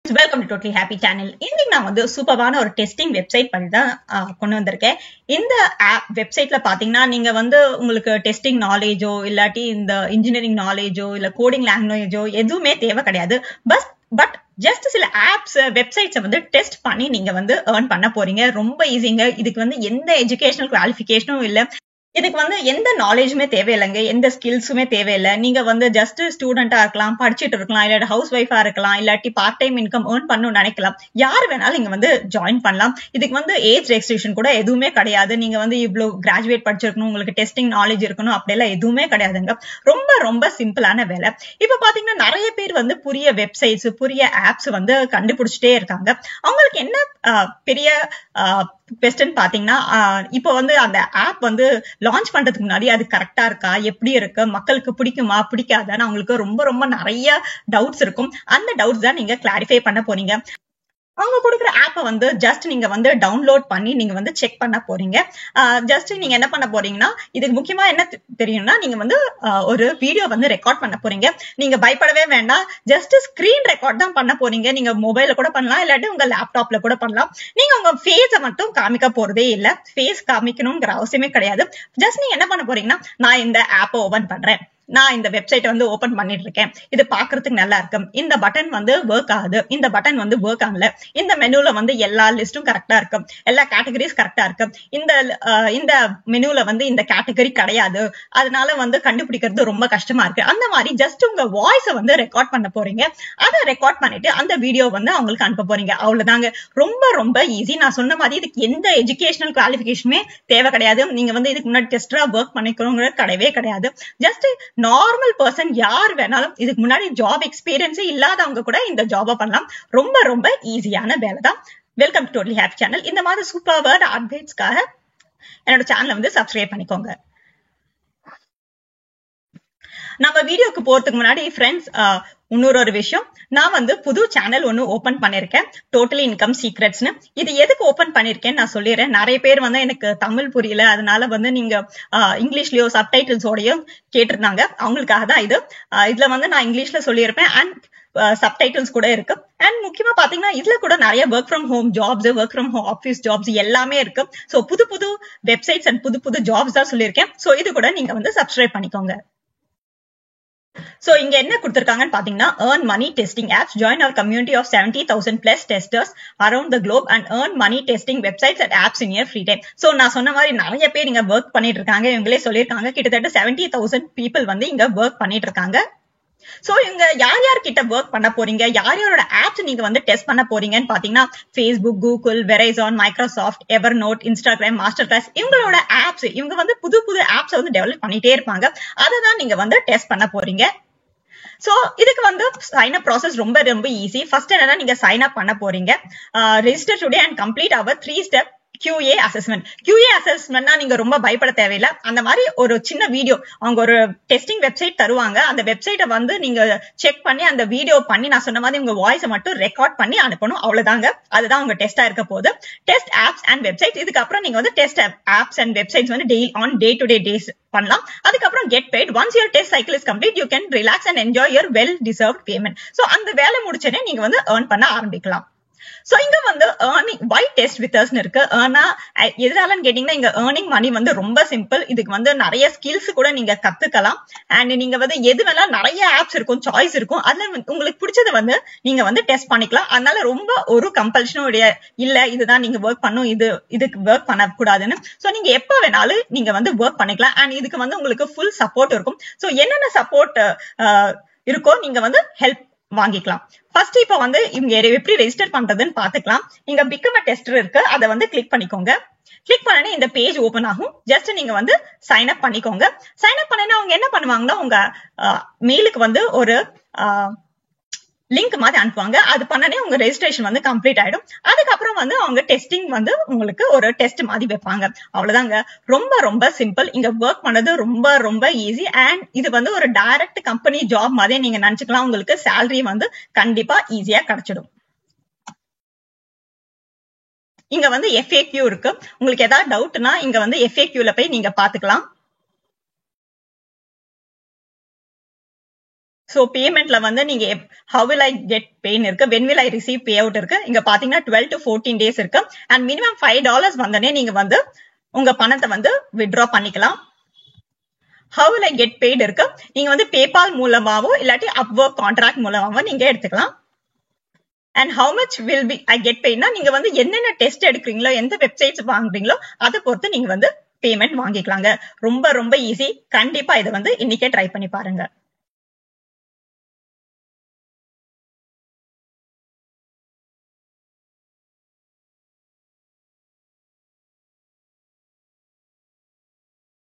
Welcome to totally happy channel. இன்னைக்கு நான் வந்து சூப்பரான ஒரு டெஸ்டிங் வெப்சைட் பண்ணி தான் கொண்டு வந்திருக்கேன். இந்த வெப்சைட்ல பாத்தீங்கன்னா நீங்க வந்து உங்களுக்கு டெஸ்டிங் நாலேஜோ இல்லாட்டி இந்த இன்ஜினியரிங் நாலேஜோ இல்ல கோடிங் லாங்குவேஜோ எதுவுமே தேவை கிடையாது. பட் ஜஸ்ட் சில ஆப்ஸ் வெப்சைட்ஸை வந்து டெஸ்ட் பண்ணி நீங்க வந்து ஏர்ன் பண்ண போறீங்க. ரொம்ப ஈஸிங்க. இதுக்கு வந்து எந்த எஜுகேஷனல் குவாலிஃபிகேஷனும் இல்ல. இதுக்கு வந்து எந்த நாலேஜுமே தேவையில்லைங்க, எந்த ஸ்கில்ஸுமே தேவையில்லை. நீங்க வந்து ஜஸ்ட் ஸ்டூடெண்டா இருக்கலாம், படிச்சுட்டு இருக்கலாம், இல்லாட்டி ஹவுஸ் ஒய்ஃபா இருக்கலாம், இல்லாட்டி பார்ட் டைம் இன்கம் ஏர்ன் பண்ணணும்னு நினைக்கலாம். யார் வேணாலும் இங்க வந்து ஜாயின் பண்ணலாம். இதுக்கு வந்து ஏஜ் ரெஸ்ட்ரிக்ஷன் கூட எதுவுமே கிடையாது. நீங்க வந்து இவ்வளவு கிராஜுவேட் படிச்சிருக்கணும், உங்களுக்கு டெஸ்டிங் நாலேஜ் இருக்கணும் அப்படியெல்லாம் எதுவுமே கிடையாதுங்க. ரொம்ப ரொம்ப சிம்பிளான வேலை. இப்ப பாத்தீங்கன்னா நிறைய பேர் வந்து புதிய வெப்சைட்ஸ், புதிய ஆப்ஸ் வந்து கண்டுபிடிச்சிட்டே இருக்காங்க. அவங்களுக்கு என்ன பெரிய பெஸ்ட்ன்னு பாத்தீங்கன்னா, இப்போ வந்து அந்த ஆப் வந்து லான்ச் பண்றதுக்கு முன்னாடி அது கரெக்டா இருக்கா, எப்படி இருக்கு, மக்களுக்கு பிடிக்குமா பிடிக்காதான்னு அவங்களுக்கு ரொம்ப ரொம்ப நிறைய டவுட்ஸ் இருக்கும். அந்த டவுட்ஸ் தான் நீங்க கிளாரிஃபை பண்ண போறீங்க. அவங்க கொடுக்குற ஆப்பை வந்து ஜஸ்ட் நீங்க வந்து டவுன்லோட் பண்ணி நீங்க வந்து செக் பண்ண போறீங்க. ஜஸ்ட் நீங்க என்ன பண்ண போறீங்கன்னா, இதுக்கு முக்கியமா என்ன தெரியும்னா, நீங்க வந்து ஒரு வீடியோ வந்து ரெக்கார்ட் பண்ண போறீங்க. நீங்க பயப்படவே வேண்டாம். ஜஸ்ட் ஸ்கிரீன் ரெக்கார்ட் தான் பண்ண போறீங்க. நீங்க மொபைல்ல கூட பண்ணலாம், இல்லாட்டி உங்க லேப்டாப்ல கூட பண்ணலாம். நீங்க உங்க ஃபேஸை மட்டும் காமிக்க போறதே இல்ல. ஃபேஸ் காமிக்கணுங்கிற அவசியமே கிடையாது. ஜஸ்ட் நீங்க என்ன பண்ண போறீங்கன்னா, நான் இந்த ஆப்பை ஓபன் பண்றேன், நான் இந்த வெப்சைட் வந்து ஓபன் பண்ணிட்டு இருக்கேன், இது பாக்குறதுக்கு நல்லா இருக்கு, இந்த பட்டன் வந்து ஒர்க் ஆகுது, இந்த பட்டன் வந்து ஒர்க் ஆகல, இந்த மெனுல வந்து எல்லா லிஸ்டும் கரெக்டா இருக்கு, எல்லா கேட்டகரிஸ் கரெக்டா இருக்கு, இந்த மெனுல வந்து இந்த கேட்டகரி கிடையாது, அதனால வந்து கண்டுபிடிக்கிறது ரொம்ப கஷ்டமா இருக்கு. அந்த மாதிரி ஜஸ்ட் உங்க வாய்ஸை வந்து ரெக்கார்ட் பண்ண போறீங்க. அதை ரெக்கார்ட் பண்ணிட்டு அந்த வீடியோ வந்து அவங்களுக்கு அனுப்ப போறீங்க. அவ்வளவுதாங்க. ரொம்ப ரொம்ப ஈஸி. நான் சொன்ன மாதிரி இதுக்கு எந்த எஜுகேஷனல் குவாலிஃபிகேஷனுமே தேவை கிடையாது. நீங்க வந்து இதுக்கு முன்னாடி டெஸ்டரா ஒர்க் பண்ணிக்கணுங்கிறது கிடையவே கிடையாது. ஜஸ்ட் நார்மல் பர்சன் யார் வேணாலும், இதுக்கு முன்னாடி ஜாப் எக்ஸ்பீரியன்ஸே இல்லாதவங்க கூட இந்த ஜாபை பண்ணலாம். ரொம்ப ரொம்ப ஈஸியான வேலை தான். Welcome to totally happy channel. இந்த மாதிரி சூப்பர் வேர்ட் அப்டேட்ஸ்க்காக என்னோட சேனலை வந்து சப்ஸ்கிரைப் பண்ணிக்கோங்க. நம்ம வீடியோக்கு போறதுக்கு முன்னாடி ஃப்ரெண்ட்ஸ், இன்னொரு விஷயம், நான் வந்து புது சேனல் ஒன்னு ஓபன் பண்ணிருக்கேன், டோட்டலி இன்கம் சீக்ரெட்ஸ்னு. இது எதுக்கு ஓபன் பண்ணிருக்கேன்னு நான் சொல்லிடுறேன். நிறைய பேர் வந்து எனக்கு தமிழ் புரியல, அதனால வந்து நீங்க இங்கிலீஷ்லயோ சப்டைட்டில்ஸோடயோ கேட்டிருந்தாங்க. அவங்களுக்காக தான் இது. இதுல வந்து நான் இங்கிலீஷ்ல சொல்லியிருப்பேன் அண்ட் சப்டைட்டில்ஸ் கூட இருக்கு. அண்ட் முக்கியமா பாத்தீங்கன்னா இதுல கூட நிறைய work from home jobs, work from home office jobs எல்லாமே இருக்கு. சோ புது புது வெப்சைட்ஸ் அண்ட் புது புது ஜாப்ஸ் தான் சொல்லியிருக்கேன். சோ இது கூட நீங்க வந்து சப்ஸ்கிரைப் பண்ணிக்கோங்க. So இங்க என்ன கொடுத்திருக்காங்கன்னு பாத்தீங்கன்னா, earn money testing apps, join our community of 70,000 plus testers around the globe and earn money testing websites and apps in your free time. So நான் சொன்ன மாதிரி நிறைய பேர் இங்க ஒர்க் பண்ணிட்டு இருக்காங்க. இவங்களே சொல்லியிருக்காங்க, கிட்டத்தட்ட 70,000 people வந்து இங்க ஒர்க் பண்ணிட்டு இருக்காங்க. சோ இங்க யார் யார் கிட்ட ஒர்க் பண்ண போறீங்க, யார் யாரோட ஆப்ஸ் நீங்க வந்து டெஸ்ட் பண்ண போறீங்கன்னு பாத்தீங்கன்னா, Facebook, Google, Verizon, Microsoft, Evernote, Instagram, Masterclass, இவங்களோட ஆப்ஸ், இவங்க வந்து புது புது ஆப்ஸ் வந்து டெவலப் பண்ணிட்டே இருப்பாங்க. அதை தான் நீங்க வந்து டெஸ்ட் பண்ண போறீங்க. சோ இதுக்கு வந்து சைன் அப் ப்ராசஸ் ரொம்ப ரொம்ப ஈஸி. ஃபர்ஸ்ட் என்னன்னா, நீங்க சைன் அப் பண்ண போறீங்க. Register today and complete our 3-step QA assessment. QA அசஸ்மெண்ட்னா நீங்க ரொம்ப பயப்பட தேவையில்லை. அந்த மாதிரி ஒரு சின்ன வீடியோ, அவங்க ஒரு டெஸ்டிங் வெப்சைட் தருவாங்க. அந்த வெப்சைட்டை வந்து நீங்க செக் பண்ணி அந்த வீடியோ பண்ணி, நான் சொன்ன மாதிரி உங்க வாய்ஸை மட்டும் ரெக்கார்ட் பண்ணி அனுப்பணும். அவ்வளவுதாங்க. அதுதான் உங்க டெஸ்டா இருக்க போகுது. Test apps and websites. இதுக்கப்புறம் நீங்க வந்து டெஸ்ட் ஆப்ஸ் அண்ட் வெப்சைட்ஸ் வந்து டே டு டே டேஸ் பண்ணலாம். அதுக்கப்புறம் get paid. Once your test cycle is complete, you can relax and enjoy your well deserved payment. So அந்த வேலை முடிச்சனே நீங்க வந்து ஏர்ன் பண்ண ஆரம்பிக்கலாம். சோ இங்க வந்து earning why test with us இருக்கு. எதனாலன்னு கேட்டீங்கன்னா, இங்க earning money வந்து ரொம்ப சிம்பிள். இதுக்கு வந்து நிறைய ஸ்கில்ஸ் கூட நீங்க கத்துக்கலாம். அண்ட் நீங்க வந்து எது வேணா, நிறைய ஆப்ஸ் இருக்கும், சாய்ஸ் இருக்கும். அதுல உங்களுக்கு பிடிச்சதை வந்து நீங்க வந்து டெஸ்ட் பண்ணிக்கலாம். அதனால ரொம்ப ஒரு கம்பல்ஷனும் இல்ல, இதுதான் நீங்க ஒர்க் பண்ணும், இதுக்கு ஒர்க் பண்ணக்கூடாதுன்னு. சோ நீங்க எப்ப வேணாலும் நீங்க வந்து ஒர்க் பண்ணிக்கலாம். அண்ட் இதுக்கு வந்து உங்களுக்கு ஃபுல் சப்போர்ட் இருக்கும். சோ என்னென்ன சப்போர்ட் இருக்கோ நீங்க வந்து ஹெல்ப் வாங்கிக்கலாம். ஃபர்ஸ்ட் இப்ப வந்து இவங்க எப்படி ரெஜிஸ்டர் பண்றதுன்னு பாத்துக்கலாம். இங்க பிகம் அ டெஸ்டர் இருக்கு, அதை வந்து கிளிக் பண்ணிக்கோங்க. கிளிக் பண்ணனே இந்த பேஜ் ஓபன் ஆகும். ஜஸ்ட் நீங்க வந்து சைன் அப் பண்ணிக்கோங்க. சைன் அப் பண்ணனே அவங்க என்ன பண்ணுவாங்கன்னா, உங்க மெயிலுக்கு வந்து ஒரு லிங்க் மாதிரி அனுப்புவாங்க. அது பண்ணனே உங்க ரெஜிஸ்ட்ரேஷன் வந்து கம்ப்ளீட் ஆயிடும். அதுக்கப்புறம் வந்து அவங்க டெஸ்டிங் வந்து உங்களுக்கு ஒரு டெஸ்ட் மாதிரி வைப்பாங்க. அவ்வளவுதாங்க. ரொம்ப ரொம்ப சிம்பிள். இங்க ஒர்க் பண்ணது ரொம்ப ரொம்ப ஈஸி. அண்ட் இது வந்து ஒரு டைரக்ட் கம்பெனி ஜாப் மாதிரி நீங்க நினைச்சுக்கலாம். உங்களுக்கு சேலரி வந்து கண்டிப்பா ஈஸியா கிடைச்சிடும். இங்க வந்து FAQ இருக்கு. உங்களுக்கு ஏதாவது டவுட்னா இங்க வந்து FAQல போய் நீங்க பாத்துக்கலாம். சோ பேமெண்ட்ல வந்து நீங்க how will I get paid இருக்கு, when will I receive payout இருக்கு. இங்க பாத்தீங்கன்னா 12 to 14 days இருக்கு. அண்ட் மினிமம் $5 வந்தனே நீங்க வந்து உங்க பணத்தை வந்து withdraw பண்ணிக்கலாம். how will I get paid இருக்கு. நீங்க வந்து பேபால் மூலமாவோ இல்லாட்டி Upwork கான்ட்ராக்ட் மூலமாவோ நீங்க எடுத்துக்கலாம். And how much will I get paid னா நீங்க வந்து என்னென்ன டெஸ்ட் எடுக்கிறீங்களோ, எந்த வெப்சைட்ஸ் வாங்குறீங்களோ அதை பொறுத்து நீங்க வந்து பேமெண்ட் வாங்கிக்கலாங்க. ரொம்ப ரொம்ப ஈஸி. கண்டிப்பா இதை வந்து இன்னைக்கே ட்ரை பண்ணி பாருங்க.